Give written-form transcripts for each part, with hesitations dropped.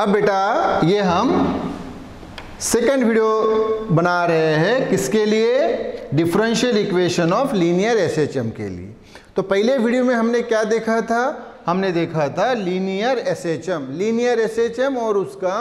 अब बेटा ये हम सेकंड वीडियो बना रहे हैं किसके लिए, differential equation of linear SHM के लिए। तो पहले वीडियो में हमने क्या देखा था, हमने देखा था लीनियर एसएचएम और उसका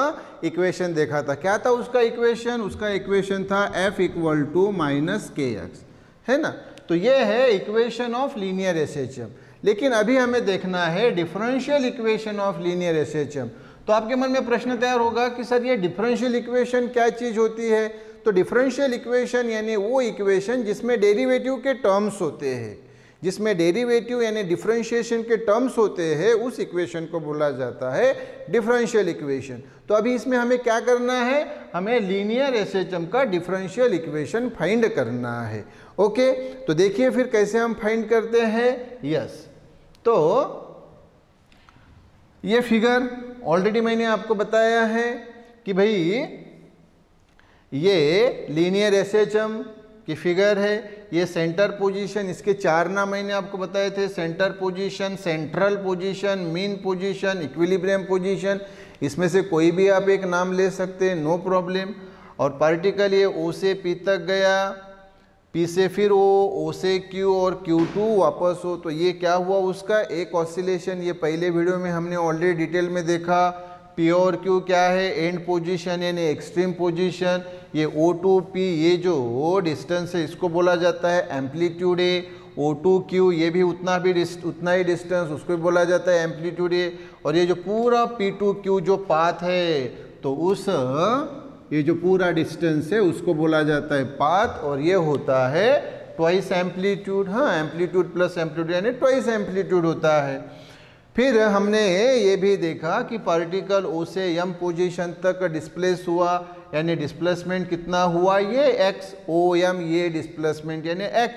इक्वेशन देखा था। क्या था उसका इक्वेशन, उसका इक्वेशन था F equal to minus KX, है ना। तो ये है इक्वेशन ऑफ लीनियर एसएचएम। लेकिन अभी हमें देखना है differential equation of linear SHM. तो आपके मन में प्रश्न तैयार होगा कि सर ये डिफरेंशियल इक्वेशन क्या चीज होती है। तो डिफरेंशियल इक्वेशन यानी वो इक्वेशन जिसमें डेरिवेटिव के टर्म्स होते हैं, जिसमें डेरिवेटिव यानी डिफरेंशिएशन के टर्म्स होते हैं, उस इक्वेशन को बोला जाता है डिफरेंशियल इक्वेशन। तो अभी इसमें हमें क्या करना है, हमें लीनियर एसएचएम का डिफरेंशियल इक्वेशन फाइंड करना है। ओके, तो देखिए फिर कैसे हम फाइंड करते हैं। यस, तो ये फिगर ऑलरेडी मैंने आपको बताया है कि भाई ये लीनियर एसएचएम की फिगर है। ये सेंटर पोजीशन, इसके 4 नाम मैंने आपको बताए थे, centre position, central position, mean position, equilibrium position. इसमें से कोई भी आप एक नाम ले सकते हैं, नो प्रॉब्लम। और पार्टिकल ये O से P तक गया, P से फिर O से Q और Q2 वापस हो, तो ये क्या हुआ उसका एक ऑसिलेशन। ये पहले वीडियो में हमने ऑलरेडी डिटेल में देखा। P और Q क्या है, एंड पोजीशन यानी एक्सट्रीम पोजीशन। ये O to P ये जो डिस्टेंस है इसको बोला जाता है amplitude A. O to Q ये भी उतना ही डिस्टेंस, उसको भी बोला जाता है एम्पलीट्यूड ए। और ये जो पूरा P to Q जो पाथ है, तो उस ये जो पूरा डिस्टेंस है उसको बोला जाता है पाथ, और ये होता है ट्वाइस एम्पलीट्यूड। हाँ, एम्पलीट्यूड प्लस एम्पलीट्यूड यानी ट्वाइस एम्पलीट्यूड होता है। फिर हमने ये भी देखा कि पार्टिकल O से M पोजीशन तक डिस्प्लेस हुआ, यानी डिस्प्लेसमेंट कितना हुआ, ये x OM, ये डिस्प्लेसमेंट यानी x।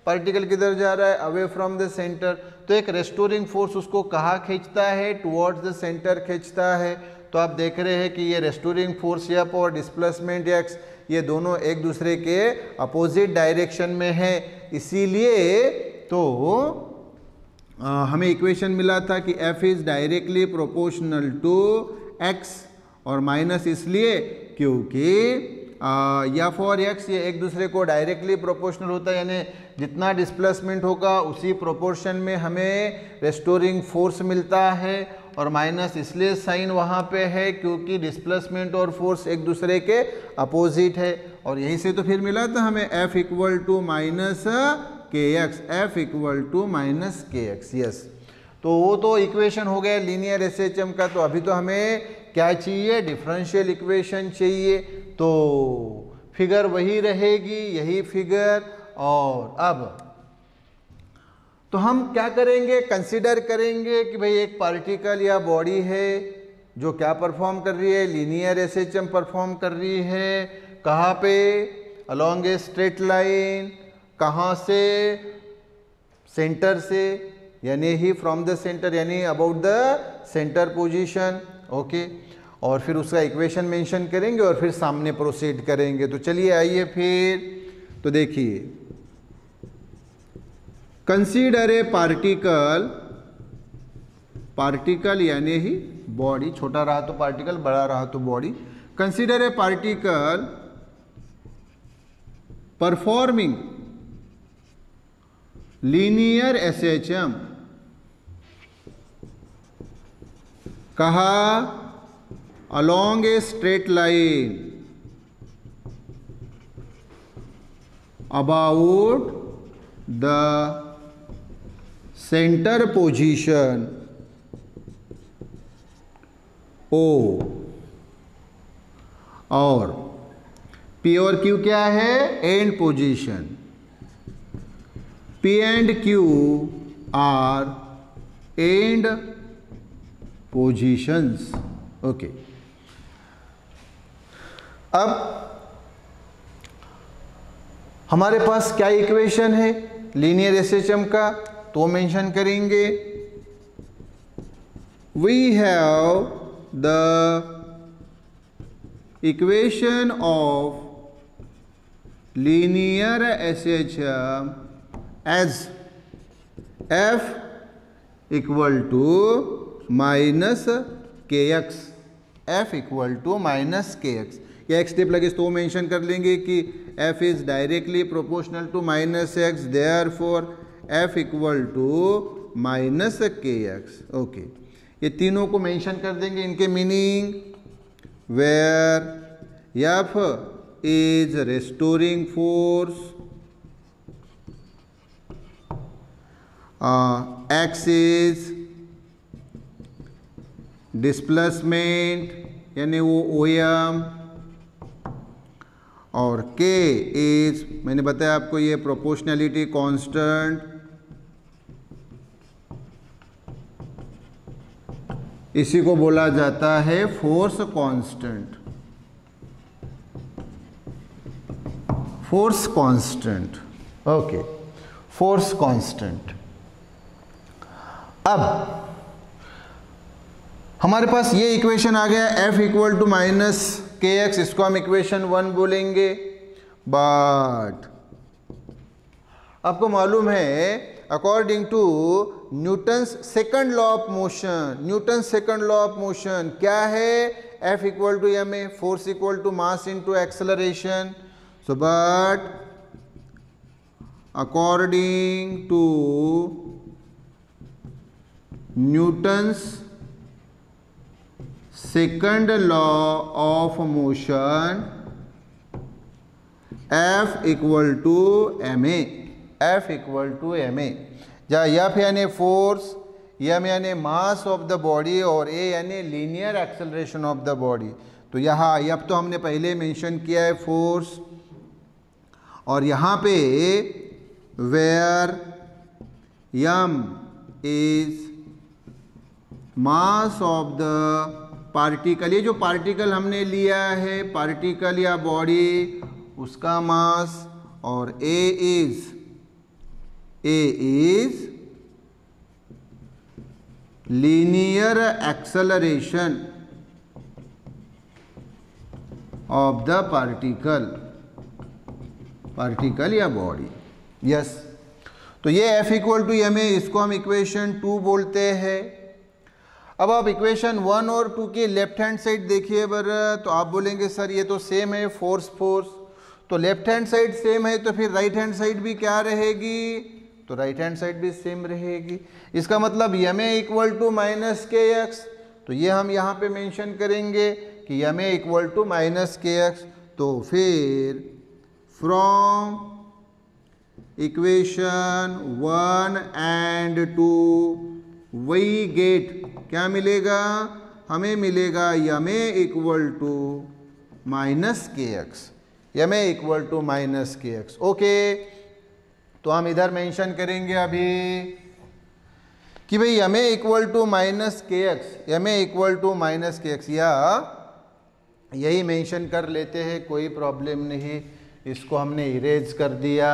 पार्टिकल किधर जा रहा है, अवे फ्रॉम द सेंटर। तो एक रेस्टोरिंग फोर्स उसको कहाँ खींचता है, टुवर्ड्स द सेंटर खींचता है। तो आप देख रहे हैं कि ये रेस्टोरिंग फोर्स F और डिस्प्लेसमेंट x ये दोनों एक दूसरे के अपोजिट डायरेक्शन में है। इसीलिए तो हमें इक्वेशन मिला था कि F is directly proportional to x, और माइनस इसलिए क्योंकि F और x ये एक दूसरे को डायरेक्टली प्रोपोर्शनल होता है, यानी जितना डिस्प्लेसमेंट होगा उसी प्रोपोर्शन में हमें रेस्टोरिंग फोर्स मिलता है। और माइनस इसलिए साइन वहाँ पे है क्योंकि डिस्प्लेसमेंट और फोर्स एक दूसरे के अपोजिट है। और यहीं से तो फिर मिला था हमें F equal to minus KX, F equal to minus KX। Yes, तो वो तो इक्वेशन हो गया लीनियर एसएचएम का। तो अभी तो हमें क्या चाहिए, डिफरेंशियल इक्वेशन चाहिए। तो फिगर वही रहेगी, यही फिगर। और अब तो हम क्या करेंगे, कंसीडर करेंगे कि भाई एक पार्टिकल या बॉडी है जो क्या परफॉर्म कर रही है, लीनियर एसएचएम परफॉर्म कर रही है। कहाँ पे, अलोंग ए स्ट्रेट लाइन। कहाँ से, सेंटर से, यानी ही फ्रॉम द सेंटर यानी about the centre position. Okay, और फिर उसका इक्वेशन मेंशन करेंगे और फिर सामने प्रोसीड करेंगे। तो चलिए आइए फिर, तो देखिए, कंसीडर ए पार्टिकल यानी ही बॉडी, छोटा रहा तो पार्टिकल, बड़ा रहा तो body. Consider a particle performing linear SHM. कहा, along a straight line about the centre position O। और P और Q क्या है, end position. P and Q are end positions. Okay, अब हमारे पास क्या इक्वेशन है लीनियर एसएचएम का, तो मेंशन करेंगे। We have the equation of linear SHM as F equal to minus KX। F equal to minus के एक्स, या X step लगे तो मेंशन कर लेंगे कि F is directly proportional to minus X, therefore F equal to minus के x. Okay, ये तीनों को मेंशन कर देंगे, इनके meaning where F is restoring force, X is displacement यानी वो ओएम, और के इज, मैंने बताया आपको ये प्रोपोर्शनैलिटी कांस्टेंट, इसी को बोला जाता है force constant, force constant. Okay, force constant. अब हमारे पास ये इक्वेशन आ गया f इक्वल टू माइनस के एक्स, इसको हम इक्वेशन 1 बोलेंगे। बट आपको मालूम है according to Newton's second law of motion, Newton second law of motion क्या है? f equal to M A, force equal to mass into acceleration. So but according to Newton's second law of motion F equal to M A, F equal to M A, जहाँ F यानी force, M यानी mass of the body और A यानी linear acceleration of the body. तो यहाँ F तो हमने पहले मेंशन किया है फोर्स, और यहाँ पे where M is mass of the particle, ये जो पार्टिकल हमने लिया है, पार्टिकल या बॉडी, उसका मास, और a is linear acceleration of the particle या बॉडी। यस, तो ये F equal to M a, इसको हम इक्वेशन 2 बोलते हैं। अब आप इक्वेशन 1 और 2 की लेफ्ट हैंड साइड देखिए बर, तो आप बोलेंगे सर ये तो सेम है, फोर्स, तो लेफ्ट हैंड साइड सेम है तो फिर राइट हैंड साइड भी क्या रहेगी? तो राइट हैंड साइड भी सेम रहेगी। इसका मतलब M A equal to minus के एक्स, तो ये हम यहाँ पे मेंशन करेंगे कि M A equal to minus के एक्स। तो फिर फ्रॉम इक्वेशन 1 एंड 2 वही गेट क्या मिलेगा? हमें मिलेगा m A equal to minus के x, m A equal to minus के एक्स। ओके, तो हम इधर मेंशन करेंगे अभी कि भाई m A equal to minus के x, m A equal to minus के एक्स, या यही मेंशन कर लेते हैं, कोई प्रॉब्लम नहीं। इसको हमने इरेज कर दिया।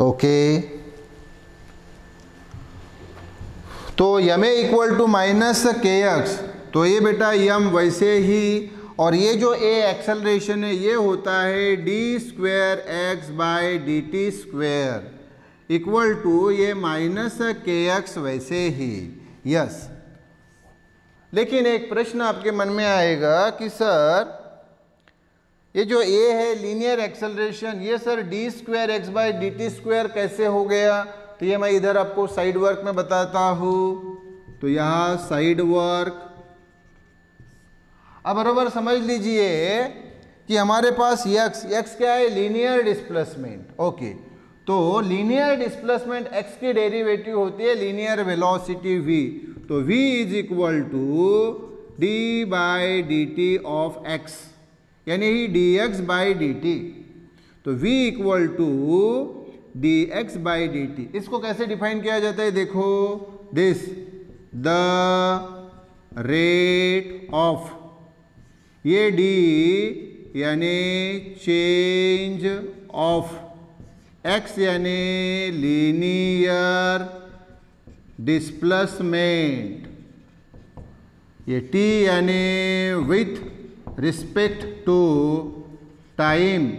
ओके, तो M A equal to minus के एक्स, तो ये बेटा एम वैसे ही, और ये जो ए एक्सेलरेशन है ये होता है D square X by D T square equal to ये माइनस के एक्स वैसे ही। यस, लेकिन एक प्रश्न आपके मन में आएगा कि सर ये जो ए है लीनियर एक्सेलरेशन, ये sir D square X by D T square कैसे हो गया? तो ये मैं इधर आपको साइड वर्क में बताता हूँ। तो यहाँ साइड वर्क, अब बराबर समझ लीजिए कि हमारे पास x क्या है? Linear displacement. ओके, तो लीनियर डिस्प्लेसमेंट x की डेरिवेटिव होती है लीनियर वेलोसिटी v। तो v is equal to D by D T of x, यानी ही dx बाई डी टी। तो v equal to dx by D T. इसको कैसे डिफाइन किया जाता है? देखो, दिस द रेट ऑफ, ये d यानी चेंज ऑफ, x यानी लीनियर डिस्प्लेसमेंट, ये t यानी with respect to time,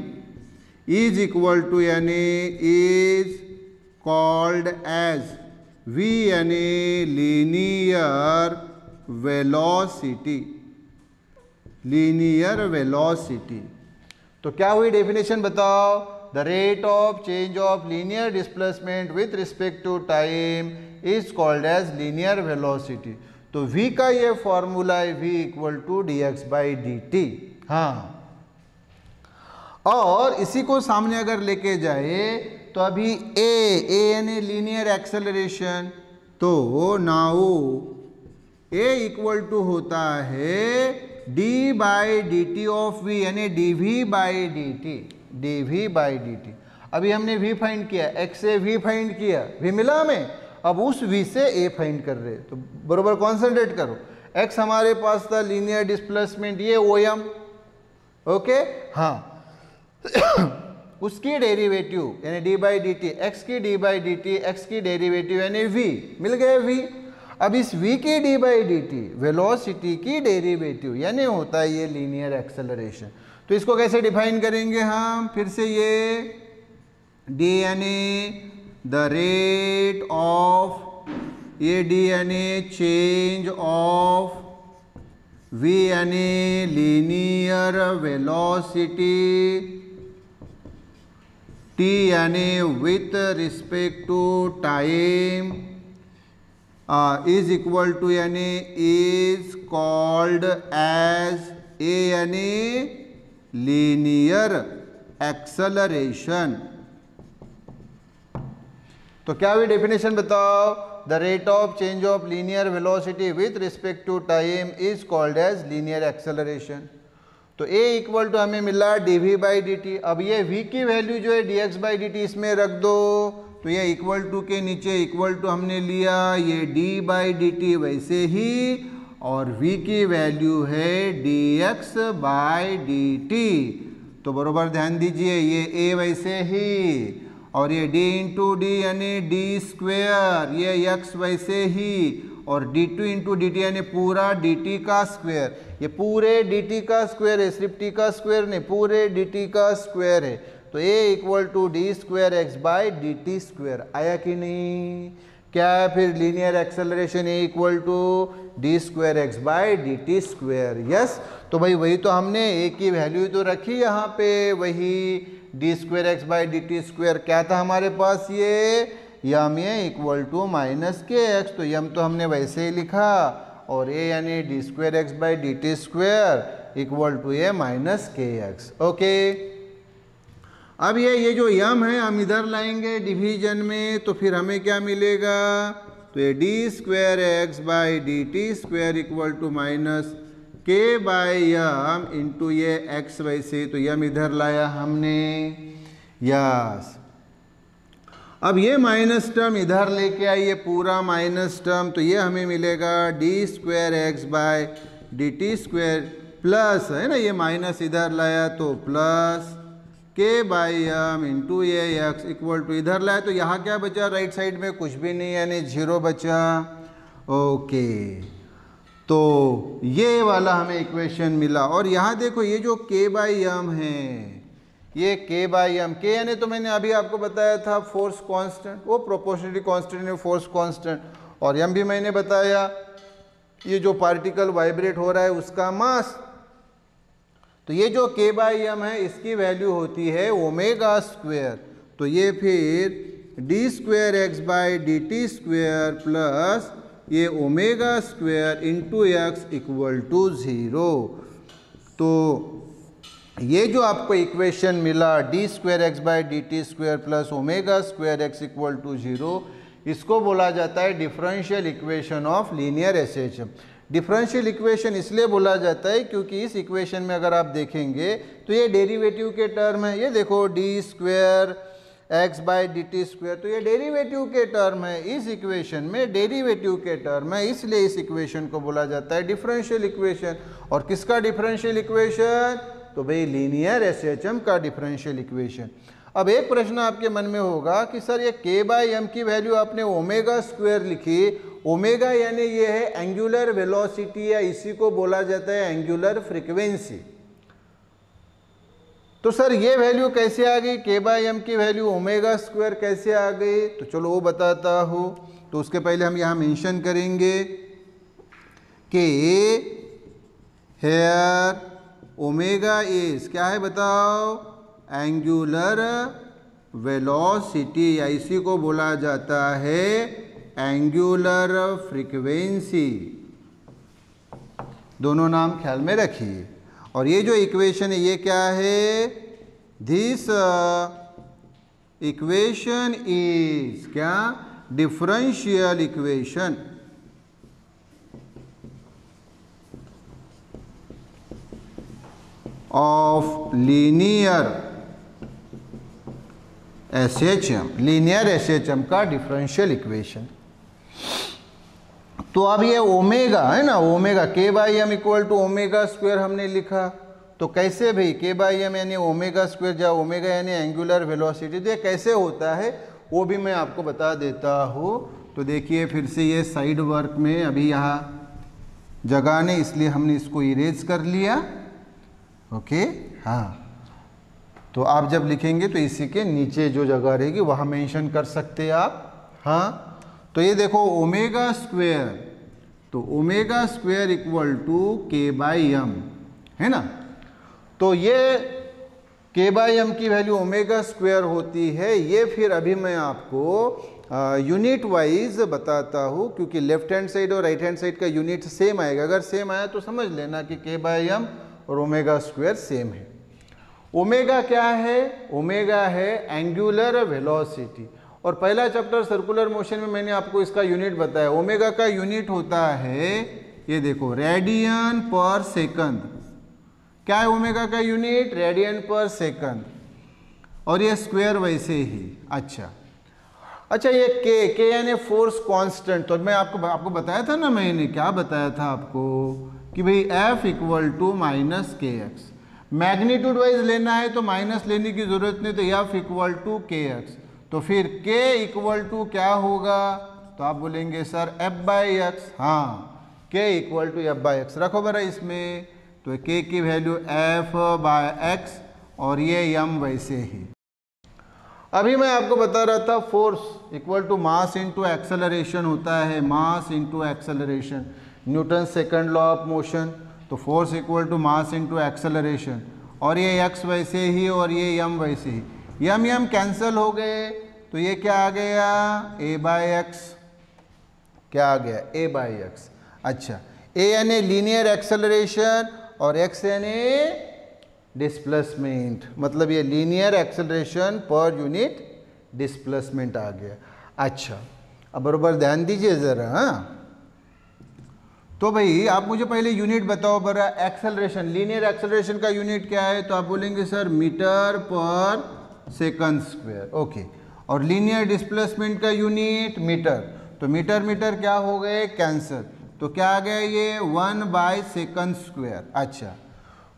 is equal to यानी इज कॉल्ड एज v यानी लीनियर वेलोसिटी, लीनियर वेलोसिटी। तो क्या हुई डेफिनेशन बताओ? The rate of change of linear displacement with respect to time is called as linear velocity. तो v का ये formula है v इक्वल टू dx/dt। हाँ, और इसी को सामने अगर लेके जाए तो अभी a यानी लीनियर एक्सेलरेशन, तो नाउ a इक्वल टू होता है d/dt ऑफ v यानी dv/dt, dv/dt। अभी हमने v फाइंड किया, x से v फाइंड किया, v मिला हमें, अब उस v से a फाइंड कर रहे, तो बरोबर कॉन्सेंट्रेट करो। x हमारे पास था लीनियर डिस्प्लेसमेंट, ये OM, ओके। हाँ उसकी डेरिवेटिव यानी d/dt, x की d/dt, x की डेरिवेटिव यानी v, मिल गए v। अब इस v की d/dt वेलोसिटी की डेरिवेटिव यानी होता है ये लीनियर एक्सेलरेशन। तो इसको कैसे डिफाइन करेंगे हम? फिर से ये d यानी द रेट ऑफ, ये d यानी चेंज ऑफ, v यानी लीनियर वेलोसिटी, t यानी with respect to time, is equal to यानी इज कॉल्ड एज a यानी लीनियर एक्सेलरेशन। तो क्या हुई डेफिनेशन बताओ? The rate of change of linear velocity with respect to time is called as linear acceleration. तो a equal to हमें मिला dv/dt। अब ये v की वैल्यू जो है dx/dt इसमें रख दो, तो ये इक्वल टू के नीचे इक्वल टू हमने लिया, ये d/dt वैसे ही, और v की वैल्यू है dx/dt। तो बरोबर ध्यान दीजिए, ये a वैसे ही, और ये d इंटू डी यानी डी स्क्वेयर, ये x वैसे ही, और d2 इंटू dt यानी पूरा dt का स्क्वेयर, ये पूरे dt का स्क्वेयर है, सिर्फ t का स्क्वेयर नहीं, पूरे dt का स्क्वेयर है। तो a equal to D square x/dt square. आया कि नहीं? क्या है फिर linear acceleration? a equal to D square x/dt square. Yes, तो भाई वही तो हमने a की वैल्यू तो रखी यहाँ पे, वही डी स्क्वेयर x/dt स्क्वेयर। क्या था हमारे पास? ये यम ए इक्वल टू माइनस के एक्स, तो यम तो हमने वैसे ही लिखा, और a यानी D square x/dt square equal to A minus के एक्स। ओके, अब ये जो यम है हम इधर लाएंगे डिवीजन में, तो फिर हमें क्या मिलेगा? तो ये D square x/dt square equal to minus K by M into ये x वैसे, तो यम इधर लाया हमने। यस, अब ये माइनस टर्म इधर लेके आइए, पूरा माइनस टर्म, तो ये हमें मिलेगा D square x/dt square plus, है ना, ये माइनस इधर लाया तो प्लस के बाई एम इंटू ये एक्स इक्वल टू इधर लाया, तो यहाँ क्या बचा? राइट साइड में कुछ भी नहीं, यानी 0 बचा। ओके, तो ये वाला हमें इक्वेशन मिला। और यहाँ देखो ये जो के बाई एम है, ये के बाई एम, के यानी तो मैंने अभी आपको बताया था फोर्स कांस्टेंट, वो प्रोपोर्शनलिटी कांस्टेंट है फोर्स कांस्टेंट, और एम भी मैंने बताया ये जो पार्टिकल वाइब्रेट हो रहा है उसका मास। तो ये जो के बाई एम है इसकी वैल्यू होती है ओमेगा स्क्वेयर, तो ये फिर d square x/dt square plus ये omega square into x equal to 0। तो ये जो आपको इक्वेशन मिला d square x/dt square plus omega square x equal to 0, इसको बोला जाता है differential equation of linear SHM. Differential equation इसलिए बोला जाता है क्योंकि इस इक्वेशन में अगर आप देखेंगे तो ये डेरिवेटिव के टर्म है, ये देखो डी स्क्वेयर x/dt स्क्वेयर, तो ये डेरिवेटिव के टर्म है, इस इक्वेशन में डेरिवेटिव के टर्म है, इसलिए इस इक्वेशन को बोला जाता है डिफरेंशियल इक्वेशन। और किसका डिफरेंशियल इक्वेशन? तो भाई लीनियर एसएचएम का डिफरेंशियल इक्वेशन। अब एक प्रश्न आपके मन में होगा कि सर ये के बाई एम की वैल्यू आपने ओमेगा स्क्वायर लिखी, ओमेगा यानी ये है एंगुलर वेलोसिटी, या इसी को बोला जाता है एंगुलर फ्रीक्वेंसी। तो सर ये वैल्यू कैसे आ गई, के बाई एम की वैल्यू ओमेगा स्क्वायर कैसे आ गई? तो चलो वो बताता हूँ। तो उसके पहले हम यहाँ मेंशन करेंगे कि हेयर ओमेगा इज क्या है बताओ, एंगुलर वेलोसिटी, या इसी को बोला जाता है एंगुलर फ्रीक्वेंसी। दोनों नाम ख्याल में रखिए। और ये जो इक्वेशन है ये क्या है, दिस इक्वेशन इज क्या, differential equation of linear SHM, linear SHM का डिफरेंशियल इक्वेशन। तो अब ये ओमेगा है ना, omega K by M equal to omega square हमने लिखा, तो कैसे भाई के बाई एम यानी ओमेगा स्क्वायर, जहाँ ओमेगा यानी एंगुलर वेलोसिटी, तो ये कैसे होता है वो भी मैं आपको बता देता हूँ। तो देखिए फिर से ये साइड वर्क में अभी यहाँ जगह नहीं, इसलिए हमने इसको इरेज कर लिया। ओके हाँ, तो आप जब लिखेंगे तो इसी के नीचे जो जगह रहेगी वहाँ मेंशन कर सकते हैं आप। हाँ, तो ये देखो ओमेगा स्क्वायर, तो omega square equal to K by M है ना। तो ये के बाई एम की वैल्यू ओमेगा स्क्वायर होती है। ये फिर अभी मैं आपको यूनिट वाइज बताता हूँ, क्योंकि लेफ्ट हैंड साइड और राइट हैंड साइड का यूनिट सेम आएगा। अगर सेम आया तो समझ लेना कि के बाई एम और ओमेगा स्क्वायर सेम है। ओमेगा क्या है, ओमेगा है एंगुलर वेलोसिटी। और पहला चैप्टर सर्कुलर मोशन में मैंने आपको इसका यूनिट बताया। ओमेगा का यूनिट होता है, ये देखो, रेडियन पर सेकंड। क्या है ओमेगा का यूनिट, रेडियन पर सेकंड। और ये स्क्वायर वैसे ही। अच्छा ये के यानी फोर्स कांस्टेंट। तो मैं आपको बताया था ना, मैंने क्या बताया था आपको कि भाई F इक्वल टू माइनस के एक्स। मैग्नीट्यूड वाइज लेना है तो माइनस लेने की जरूरत नहीं, तो F इक्वल टू के एक्स। तो फिर K इक्वल टू क्या होगा, तो आप बोलेंगे सर F बाई एक्स। हाँ, K equal to F by X रखो बरा इसमें। तो K की वैल्यू F बाई एक्स और ये M वैसे ही। अभी मैं आपको बता रहा था force equal to mass into acceleration होता है, mass into acceleration, Newton second law of motion. तो force equal to mass into acceleration, और ये x वैसे ही और ये m वैसे ही। m कैंसिल हो गए, तो ये क्या आ गया, a बाई एक्स। क्या आ गया, a बाई एक्स। अच्छा, a यानी लीनियर एक्सेलरेशन और x यानी डिस्प्लेसमेंट, मतलब ये लीनियर एक्सेलरेशन पर यूनिट डिस्प्लेसमेंट आ गया। अच्छा, अब बराबर ध्यान दीजिए ज़रा। हाँ, तो भाई आप मुझे पहले यूनिट बताओ बरा, एक्सेलरेशन, लीनियर एक्सेलरेशन का यूनिट क्या है, तो आप बोलेंगे सर मीटर पर सेकंड स्क्वायर। ओके, और लीनियर डिस्प्लेसमेंट का यूनिट मीटर। तो मीटर मीटर क्या हो गए, कैंसिल। तो क्या आ गया ये 1 बाई सेकंड स्क्वायर। अच्छा,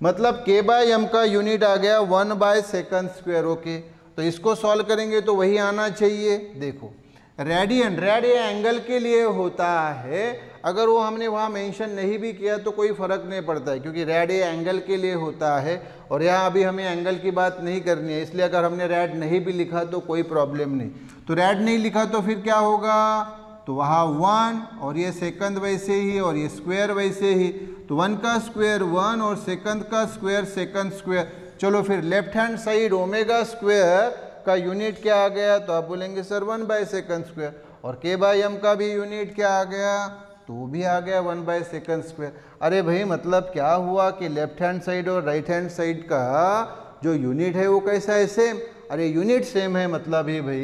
मतलब के बाई एम का यूनिट आ गया 1 बाई सेकंड स्क्वायर। ओके, तो इसको सॉल्व करेंगे तो वही आना चाहिए। देखो रेडियन, रेडियन एंगल के लिए होता है। अगर वो हमने वहाँ मेंशन नहीं भी किया तो कोई फ़र्क नहीं पड़ता है, क्योंकि रेड एंगल के लिए होता है। और यहाँ अभी हमें एंगल की बात नहीं करनी है, इसलिए अगर हमने रेड नहीं भी लिखा तो कोई प्रॉब्लम नहीं। तो रेड नहीं लिखा तो फिर क्या होगा, तो वहाँ 1 और ये सेकंड वैसे ही और ये स्क्वायर वैसे ही। तो 1 का स्क्वायर 1 और सेकंड का स्क्वायर सेकंड स्क्वायर। चलो फिर left hand side omega square का यूनिट क्या आ गया, तो आप बोलेंगे सर 1 बाई सेकंड स्क्वायर। और के बाई एम का भी यूनिट क्या आ गया, तो वो भी आ गया 1 बाई सेकंड स्क्वायर। अरे भाई मतलब क्या हुआ कि लेफ्ट हैंड साइड और राइट हैंड साइड का जो यूनिट है वो कैसा है, सेम। अरे यूनिट सेम है, मतलब ही भाई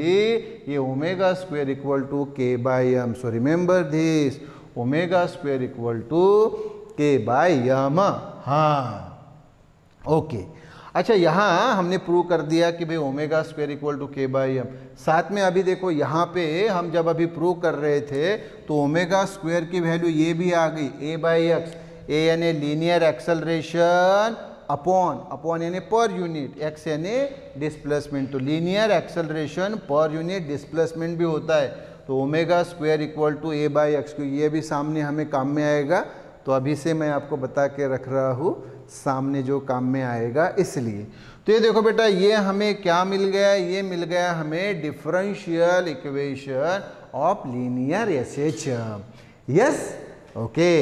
ये omega square equal to K by M. So remember this, omega square equal to K by M. हाँ ओके, अच्छा यहाँ हमने प्रूव कर दिया कि भाई omega square equal to K by M. साथ में अभी देखो यहाँ पे हम जब अभी प्रूव कर रहे थे तो ओमेगा स्क्वायर की वैल्यू ये भी आ गई, ए बाई एक्स। ए यानी लीनियर एक्सेलरेशन अपॉन यानी पर यूनिट, एक्स यानी डिस्प्लेसमेंट। तो लीनियर एक्सेलरेशन पर यूनिट डिस्प्लेसमेंट भी होता है। तो omega square equal to A by X, ये भी सामने हमें काम में आएगा। तो अभी से मैं आपको बता के रख रहा हूँ सामने जो काम में आएगा इसलिए। तो ये देखो बेटा, ये हमें क्या मिल गया, ये मिल गया हमें differential equation of linear SHM. Yes, okay.